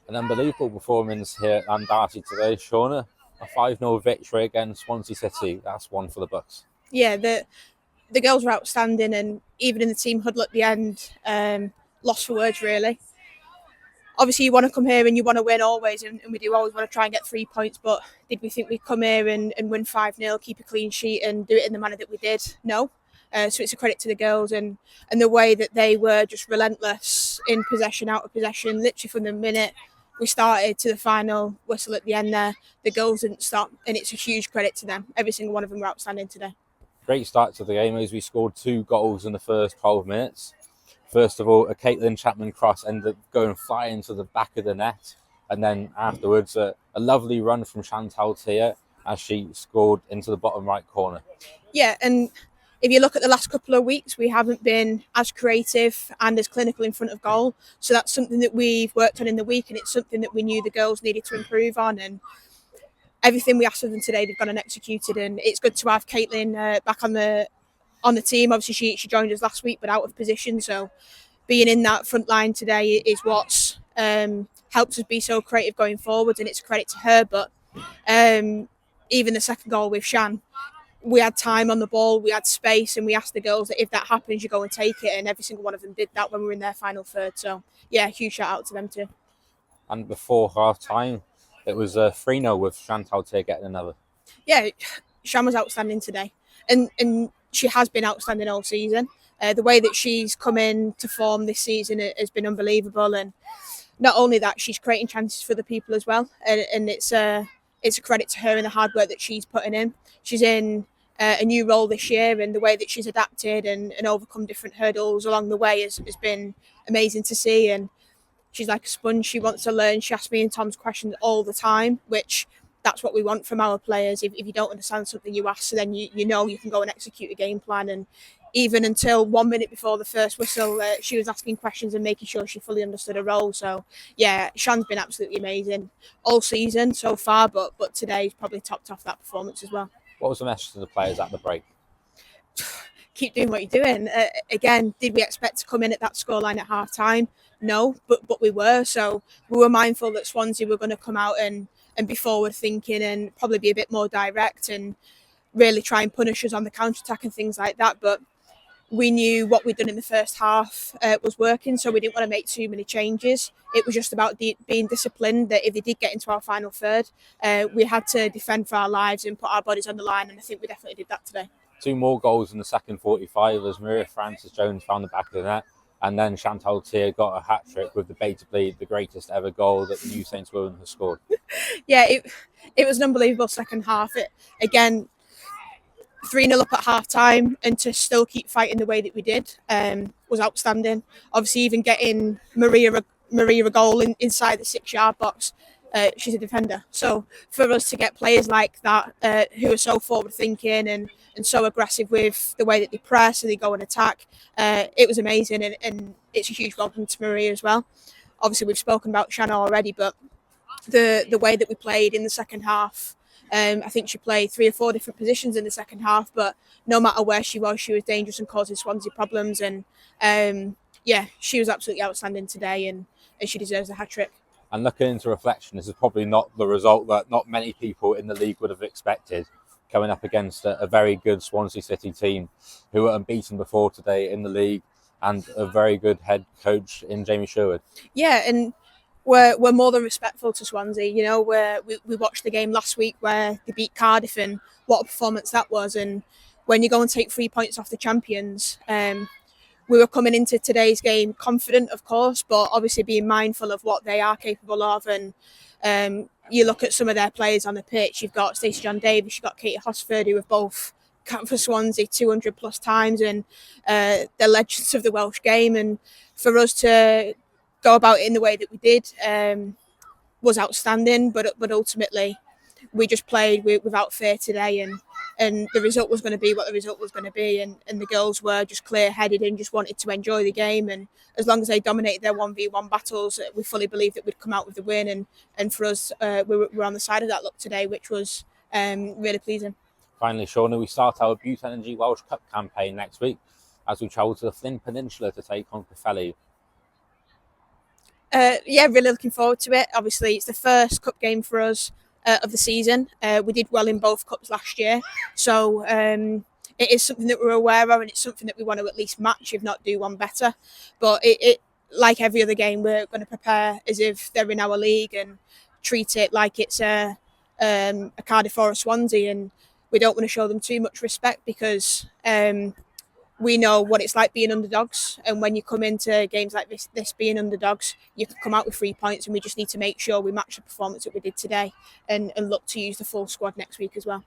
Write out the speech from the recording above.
An unbelievable performance here at Darcy today, Shauna. A 5-0 victory against Swansea City. That's one for the Bucks. Yeah, the girls were outstanding, and even in the team huddle at the end, lost for words really. Obviously, you want to come here and you want to win always, and we do always want to try and get 3 points. But did we think we'd come here and win 5-0, keep a clean sheet, and do it in the manner that we did? No. So it's a credit to the girls and the way that they were just relentless in possession, out of possession, literally from the minute we started to the final whistle at the end there. The girls didn't stop, and it's a huge credit to them. Every single one of them were outstanding today. Great start to the game as we scored 2 goals in the first 12 minutes. First of all, a Caitlin Chapman cross ended up going flying to the back of the net. And then afterwards, a lovely run from Chantal Tier as she scored into the bottom right corner. Yeah, and if you look at the last couple of weeks, we haven't been as creative and as clinical in front of goal. So that's something that we've worked on in the week, and it's something that we knew the girls needed to improve on. And everything we asked of them today, they've gone and executed. And it's good to have Caitlin back on the team. Obviously, she joined us last week, but out of position. So being in that front line today is what's helps us be so creative going forward, and it's a credit to her. But even the second goal with Shan, we had time on the ball, we had space, and we asked the girls that if that happens, you go and take it. And every single one of them did that when we were in their final third. So, yeah, huge shout out to them too. And before half time, it was 3-0 with Chantal Tier getting another. Yeah, Shan was outstanding today. And she has been outstanding all season. The way that she's come in to form this season has been unbelievable. And not only that, she's creating chances for the people as well. And it's a credit to her and the hard work that she's putting in. She's in a new role this year, and the way that she's adapted and overcome different hurdles along the way has been amazing to see. And she's like a sponge. She wants to learn. She asks me and Tom's questions all the time, which that's what we want from our players. If you don't understand something, you ask, so then you know you can go and execute a game plan. And even until 1 minute before the first whistle, she was asking questions and making sure she fully understood her role. So, yeah, Shan's been absolutely amazing all season so far, but today's probably topped off that performance as well. What was the message to the players at the break? Keep doing what you're doing. Again, did we expect to come in at that scoreline at half time? No, but we were. So we were mindful that Swansea were going to come out and be forward thinking and probably be a bit more direct and really try and punish us on the counter attack and things like that. But we knew what we'd done in the first half was working, so we didn't want to make too many changes. It was just about being disciplined, that if they did get into our final third, we had to defend for our lives and put our bodies on the line, and I think we definitely did that today. 2 more goals in the second 45 as Maria Francis-Jones found the back of the net, and then Chantal Tier got a hat-trick with debatably the greatest ever goal that the New Saints women has scored. Yeah, it was an unbelievable second half. Again, 3-0 up at half time, and to still keep fighting the way that we did was outstanding. Obviously, even getting Maria a goal inside the 6-yard box, she's a defender. So for us to get players like that who are so forward thinking and so aggressive with the way that they press and they go and attack, it was amazing, and it's a huge welcome to Maria as well. Obviously, we've spoken about Shanna already, but the way that we played in the second half, I think she played 3 or 4 different positions in the second half, but no matter where she was dangerous and causing Swansea problems. And yeah, she was absolutely outstanding today, and she deserves a hat-trick. And looking into reflection, this is probably not the result that not many people in the league would have expected, coming up against a very good Swansea City team who were unbeaten before today in the league, and a very good head coach in Jamie Sherwood. Yeah, and we're more than respectful to Swansea. You know, we watched the game last week where they beat Cardiff, and what a performance that was. And when you go and take 3 points off the champions, we were coming into today's game confident, of course, but obviously being mindful of what they are capable of. And you look at some of their players on the pitch. You've got Stacey John Davis, you've got Katie Hosford, who have both camped for Swansea 200 plus times, and they're legends of the Welsh game. And for us to go about it in the way that we did was outstanding, but ultimately we just played without fear today, and the result was going to be what the result was going to be, and the girls were just clear-headed and just wanted to enjoy the game. And as long as they dominated their 1v1 battles, we fully believed that we'd come out with the win, and for us, we were on the side of that luck today, which was really pleasing. Finally, Shauna, we start our Bute Energy Welsh Cup campaign next week as we travel to the Flynn Peninsula to take on Caerphilly. Yeah, really looking forward to it. Obviously, it's the first cup game for us of the season. We did well in both cups last year, so it is something that we're aware of, and it's something that we want to at least match, if not do one better. But it like every other game, we're going to prepare as if they're in our league and treat it like it's a Cardiff or a Swansea, and we don't want to show them too much respect because we know what it's like being underdogs, and when you come into games like this being underdogs, you can come out with 3 points, and we just need to make sure we match the performance that we did today, and look to use the full squad next week as well.